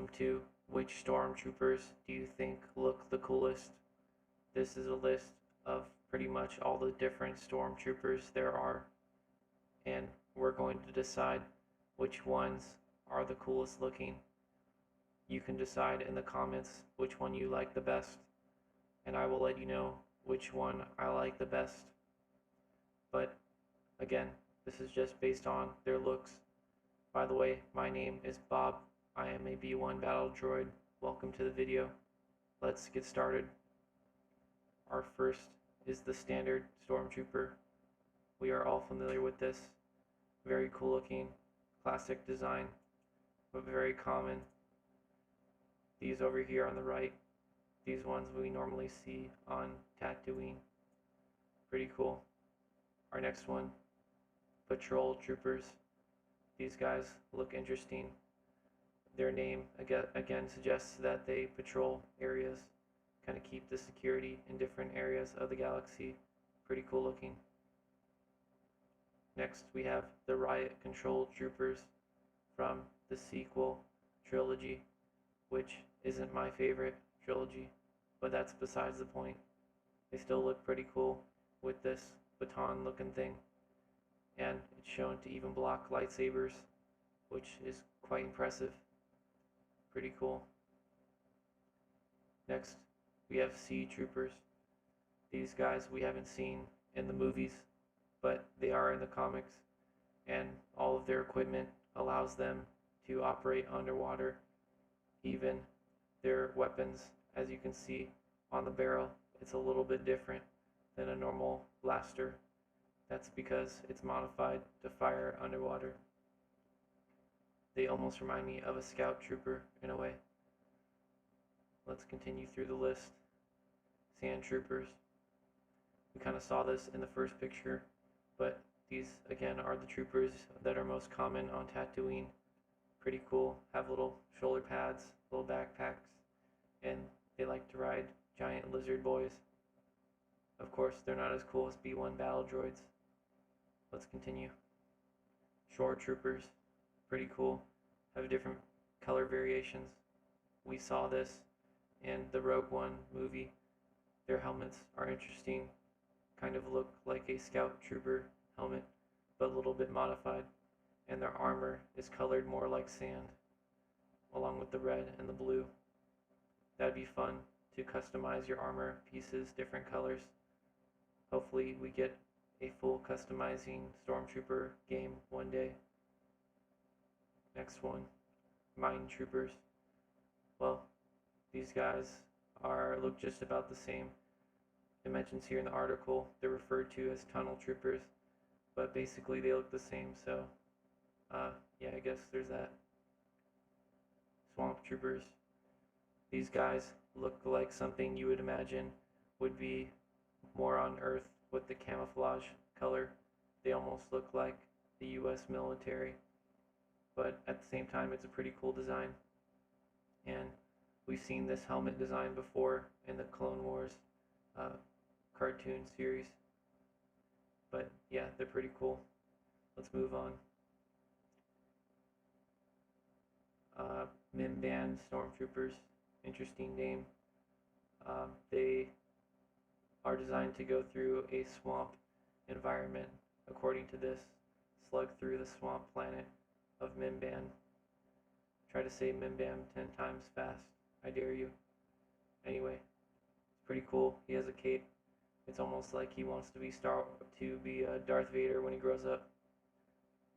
Welcome to Which Stormtroopers Do You Think Look the Coolest? This is a list of pretty much all the different stormtroopers there are, and we're going to decide which ones are the coolest looking. You can decide in the comments which one you like the best, and I will let you know which one I like the best. But again, this is just based on their looks. By the way, my name is Bob. I am a B1 battle droid. Welcome to the video. Let's get started. Our first is the standard stormtrooper. We are all familiar with this. Very cool looking, classic design, but very common. These over here on the right, these ones we normally see on Tatooine. Pretty cool. Our next one, patrol troopers. These guys look interesting. Their name again suggests that they patrol areas, kind of keep the security in different areas of the galaxy. Pretty cool looking. Next we have the Riot Control Troopers from the sequel trilogy, which isn't my favorite trilogy, but that's besides the point. They still look pretty cool with this baton looking thing, and it's shown to even block lightsabers, which is quite impressive. Pretty cool. Next, we have Sea Troopers. These guys we haven't seen in the movies, but they are in the comics, and all of their equipment allows them to operate underwater. Even their weapons, as you can see on the barrel, it's a little bit different than a normal blaster. That's because it's modified to fire underwater. They almost remind me of a scout trooper in a way. Let's continue through the list. Sand troopers. We kind of saw this in the first picture, but these again are the troopers that are most common on Tatooine. Pretty cool. Have little shoulder pads, little backpacks, and they like to ride giant lizard boys. Of course, they're not as cool as B1 battle droids. Let's continue. Shore troopers. Pretty cool. Have different color variations. We saw this in the Rogue One movie. Their helmets are interesting. Kind of look like a scout trooper helmet, but a little bit modified. And their armor is colored more like sand, along with the red and the blue. That'd be fun to customize your armor pieces different colors. Hopefully we get a full customizing Stormtrooper game one day. Next one, Mine Troopers. Well, these guys look just about the same. It mentions here in the article they're referred to as Tunnel Troopers, but basically they look the same, so yeah, I guess there's that. Swamp Troopers. These guys look like something you would imagine would be more on Earth with the camouflage color. They almost look like the US military, but at the same time it's a pretty cool design. And we've seen this helmet design before in the Clone Wars cartoon series, but yeah, they're pretty cool. Let's move on. Mimban Stormtroopers, interesting name. They are designed to go through a swamp environment, according to this. Slug through the swamp planet of Mimban. Try to say Mimban 10 times fast. I dare you. Anyway, it's pretty cool. He has a cape. It's almost like he wants to be Darth Vader when he grows up.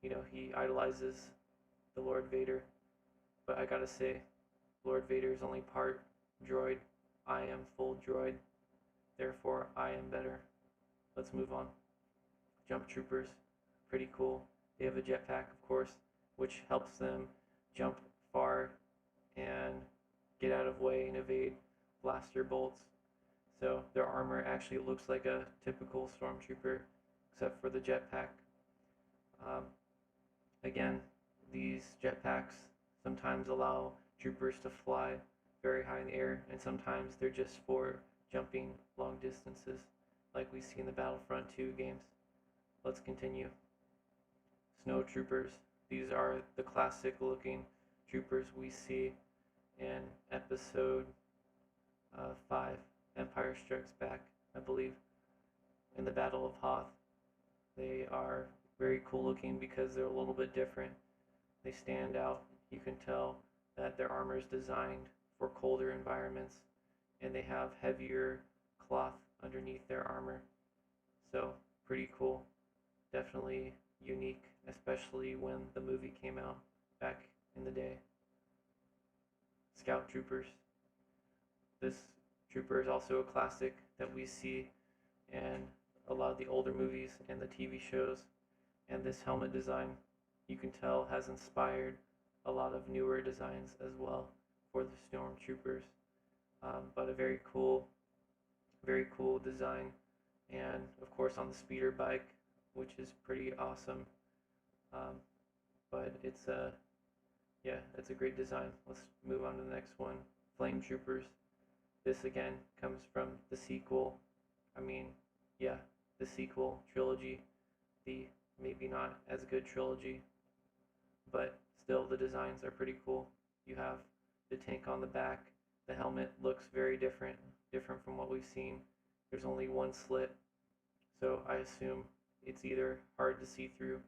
You know, he idolizes the Lord Vader. But I gotta say, Lord Vader is only part droid. I am full droid. Therefore, I am better. Let's move on. Jump troopers. Pretty cool. They have a jetpack, of course, which helps them jump far and get out of way and evade blaster bolts. So their armor actually looks like a typical stormtrooper, except for the jetpack. Again, these jetpacks sometimes allow troopers to fly very high in the air, and sometimes they're just for jumping long distances, like we see in the Battlefront 2 games. Let's continue. Snow troopers. These are the classic looking troopers we see in episode 5, Empire Strikes Back, I believe, in the Battle of Hoth. They are very cool looking because they're a little bit different. They stand out. You can tell that their armor is designed for colder environments, and they have heavier cloth underneath their armor. So, pretty cool. Definitely unique, especially when the movie came out back in the day. Scout Troopers. This trooper is also a classic that we see in a lot of the older movies and the TV shows. And this helmet design, you can tell, has inspired a lot of newer designs as well for the stormtroopers. But a very cool design. And of course on the speeder bike, which is pretty awesome. But it's a great design. Let's move on to the next one. Flame Troopers. This again comes from the sequel. The sequel trilogy. The maybe not as good trilogy, but still the designs are pretty cool. You have the tank on the back. The helmet looks very different from what we've seen. There's only one slit, so I assume it's either hard to see through,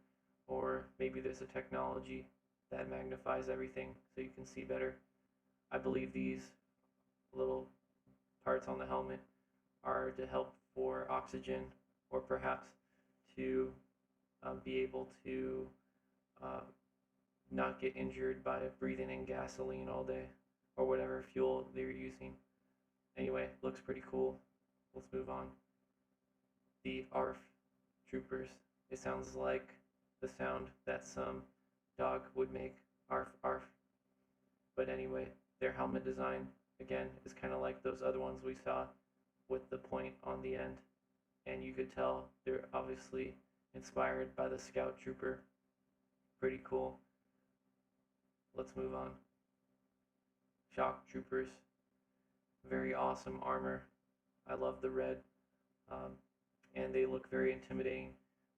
or maybe there's a technology that magnifies everything so you can see better. I believe these little parts on the helmet are to help for oxygen, or perhaps to be able to not get injured by breathing in gasoline all day, or whatever fuel they're using. Anyway, looks pretty cool. Let's move on. The ARF Troopers. It sounds like the sound that some dog would make. ARF, ARF. But anyway, their helmet design, again, is kind of like those other ones we saw with the point on the end. And you could tell they're obviously inspired by the Scout Trooper. Pretty cool. Let's move on. Shock Troopers. Very awesome armor. I love the red. And they look very intimidating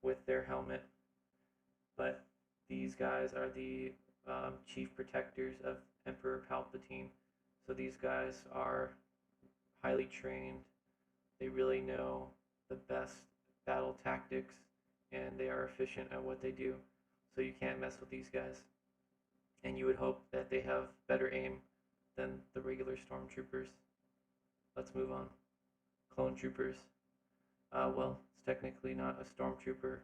with their helmet. But these guys are the chief protectors of Emperor Palpatine. So these guys are highly trained. They really know the best battle tactics, and they are efficient at what they do. So you can't mess with these guys. And you would hope that they have better aim than the regular stormtroopers. Let's move on. Clone Troopers. Well, it's technically not a stormtrooper,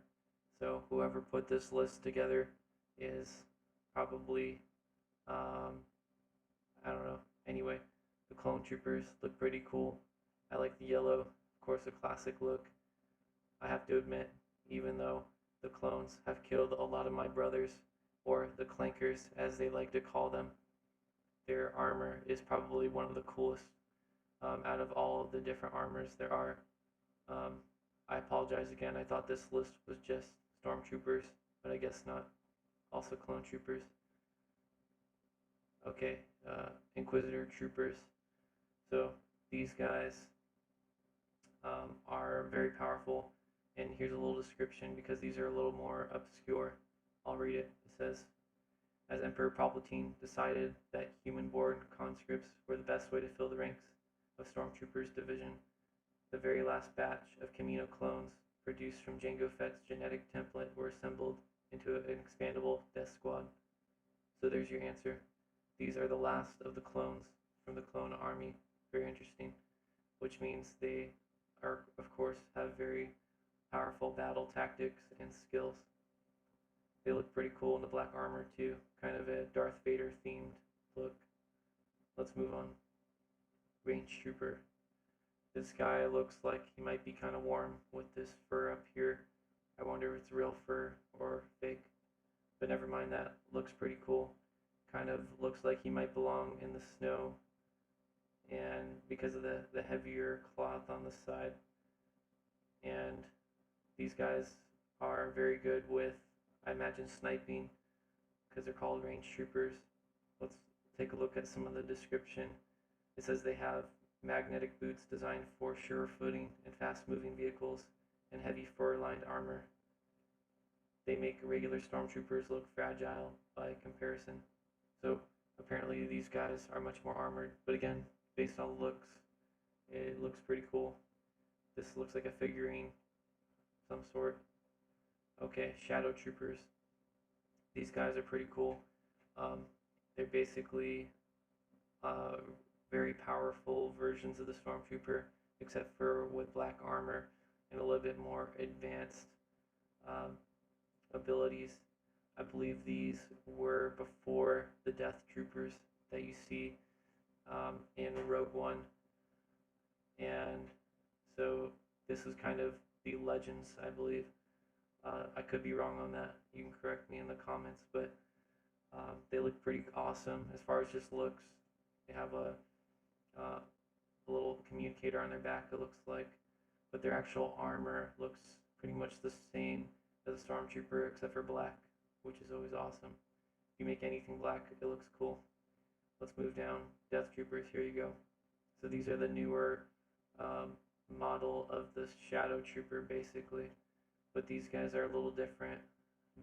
so whoever put this list together is probably, I don't know. Anyway, the Clone Troopers look pretty cool. I like the yellow, of course, a classic look. I have to admit, even though the clones have killed a lot of my brothers, or the clankers as they like to call them, their armor is probably one of the coolest out of all of the different armors there are. I apologize again, I thought this list was just stormtroopers, but I guess not. Also clone troopers. Okay, Inquisitor troopers. So these guys are very powerful, and here's a little description because these are a little more obscure. I'll read it. It says, as Emperor Palpatine decided that human-born conscripts were the best way to fill the ranks of Stormtroopers Division, the very last batch of Camino clones produced from Jango Fett's genetic template were assembled into an expandable Death Squad. So there's your answer. These are the last of the clones from the clone army. Very interesting. Which means they are, of course, have very powerful battle tactics and skills. They look pretty cool in the black armor too, kind of a Darth Vader themed look. Let's move on. Range Trooper. This guy looks like he might be kind of warm with this fur up here. I wonder if it's real fur or fake. But never mind that. Looks pretty cool. Kind of looks like he might belong in the snow. And because of the heavier cloth on the side. And these guys are very good with, I imagine, sniping, because they're called range troopers. Let's take a look at some of the description. It says they have magnetic boots designed for sure footing and fast-moving vehicles, and heavy fur-lined armor. They make regular stormtroopers look fragile by comparison. So apparently these these guys are much more armored, but again, based on looks, it looks pretty cool. This looks like a figurine of some sort. Okay, Shadow Troopers. These guys are pretty cool. Um, they're basically uh, very powerful versions of the Stormtrooper, except for with black armor and a little bit more advanced um, abilities. I believe these were before the Death Troopers that you see in Rogue One, and so this is kind of the Legends, I believe. I could be wrong on that. You can correct me in the comments, but they look pretty awesome as far as just looks. They have a little communicator on their back, it looks like, but their actual armor looks pretty much the same as a Stormtrooper except for black, which is always awesome. If you make anything black, it looks cool. Let's move down. Death Troopers, here you go. So these are the newer model of the Shadow Trooper, basically. But these guys are a little different.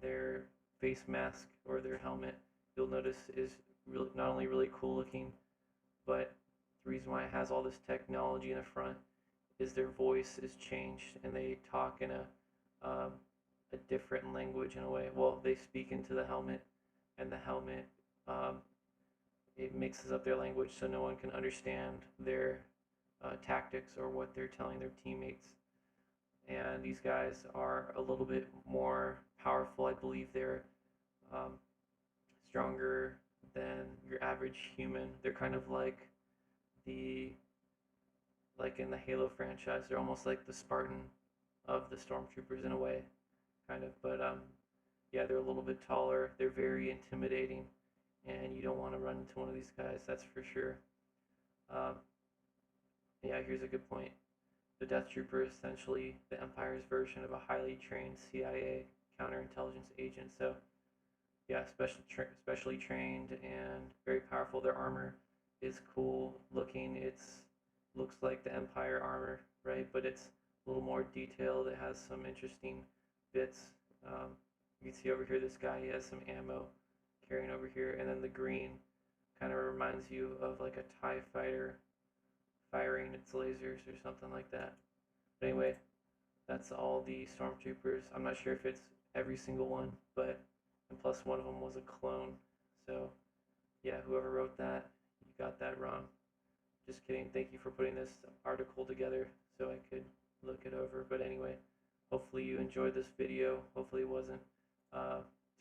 Their face mask, or their helmet, you'll notice is really, not only really cool looking, but the reason why it has all this technology in the front is their voice is changed, and they talk in a different language in a way. Well, they speak into the helmet, and the helmet it mixes up their language so no one can understand their tactics or what they're telling their teammates. And these guys are a little bit more powerful. I believe they're stronger than your average human. They're kind of like in the Halo franchise. They're almost like the Spartan of the Stormtroopers in a way, kind of. But yeah, they're a little bit taller. They're very intimidating, and you don't want to run into one of these guys, that's for sure. Um, yeah, here's a good point. The Death Trooper is essentially the Empire's version of a highly trained CIA counterintelligence agent. So, yeah, specially trained and very powerful. Their armor is cool looking. Looks like the Empire armor, right? But it's a little more detailed. It has some interesting bits. You can see over here, this guy, he has some ammo carrying over here, and then the green kind of reminds you of like a TIE fighter firing its lasers or something like that. But anyway, that's all the Stormtroopers. I'm not sure if it's every single one, but and plus one of them was a clone. So yeah, whoever wrote that, you got that wrong. Just kidding. Thank you for putting this article together so I could look it over. But anyway, hopefully you enjoyed this video. Hopefully it wasn't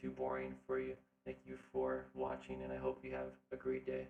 too boring for you. Thank you for watching, and I hope you have a great day.